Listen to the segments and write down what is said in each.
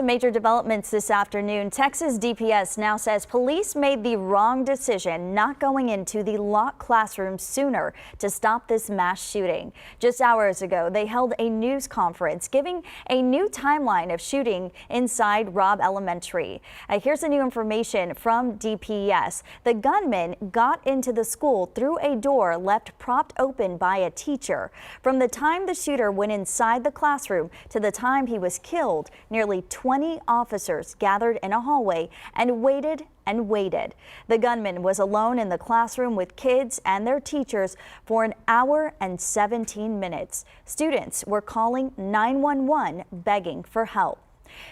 Major developments this afternoon. Texas DPS now says police made the wrong decision not going into the locked classroom sooner to stop this mass shooting. Just hours ago, they held a news conference giving a new timeline of shooting inside Robb Elementary. Here's the new information from DPS. The gunman got into the school through a door left propped open by a teacher. From the time the shooter went inside the classroom to the time he was killed, nearly 20 officers gathered in a hallway and waited and waited. The gunman was alone in the classroom with kids and their teachers for an hour and 17 minutes. Students were calling 911 begging for help.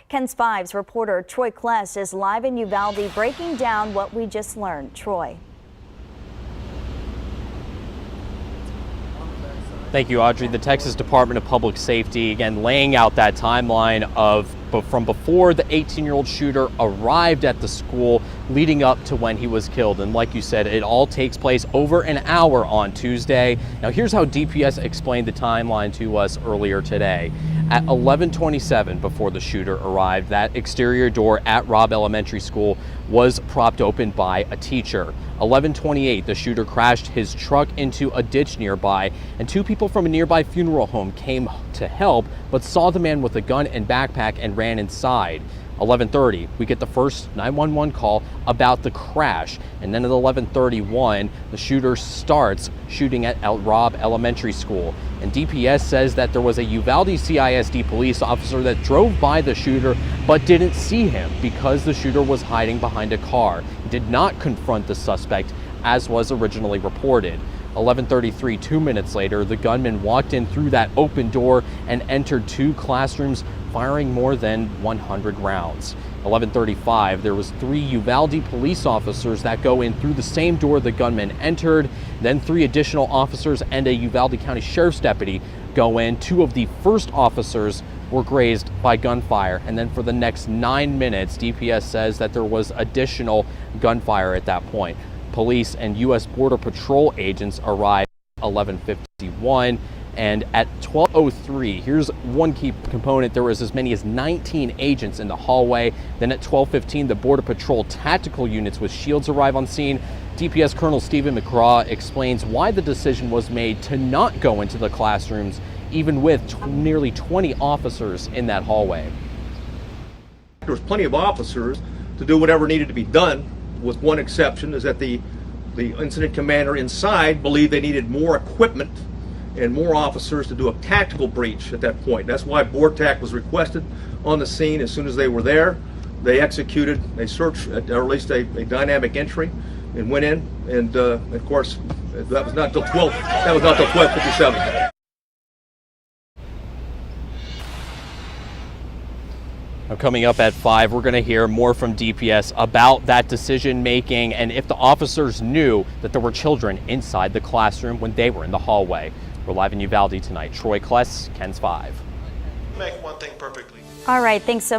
KENS 5's reporter Troy Kless is live in Uvalde breaking down what we just learned. Troy. Thank you, Audrey. The Texas Department of Public Safety, again, laying out that timeline of from before the 18-year-old shooter arrived at the school leading up to when he was killed. And like you said, it all takes place over an hour on Tuesday. Now, here's how DPS explained the timeline to us earlier today. At 11:27, before the shooter arrived, that exterior door at Robb Elementary School was propped open by a teacher. 11:28, the shooter crashed his truck into a ditch nearby, and two people from a nearby funeral home came to help, but saw the man with a gun and backpack and ran inside. 11:30, we get the first 911 call about the crash, and then at 11:31, the shooter starts shooting at Robb Elementary School. And DPS says that there was a Uvalde CISD police officer that drove by the shooter but didn't see him because the shooter was hiding behind a car. He did not confront the suspect as was originally reported. 11:33, 2 minutes later, the gunman walked in through that open door and entered two classrooms, firing more than 100 rounds. 11:35, there was 3 Uvalde police officers that go in through the same door the gunman entered. Then 3 additional officers and a Uvalde County Sheriff's deputy go in. 2 of the first officers were grazed by gunfire. And then for the next 9 minutes, DPS says that there was additional gunfire at that point. Police and U.S. Border Patrol agents arrived at 11:51. And at 12:03, here's one key component. There was as many as 19 agents in the hallway. Then at 12:15, the Border Patrol tactical units with shields arrive on scene. DPS Colonel Stephen McGraw explains why the decision was made to not go into the classrooms, even with nearly 20 officers in that hallway. There was plenty of officers to do whatever needed to be done, with one exception, is that the incident commander inside believed they needed more equipment and more officers to do a tactical breach at that point. That's why BORTAC was requested on the scene. As soon as they were there, they executed a search, or at least a dynamic entry, and went in. And of course, that was not till 12:57. Now, coming up at 5, we're going to hear more from DPS about that decision making and if the officers knew that there were children inside the classroom when they were in the hallway. We're live in Uvalde tonight. Troy Kless, KENS 5. Make one thing perfectly. All right, thanks so much.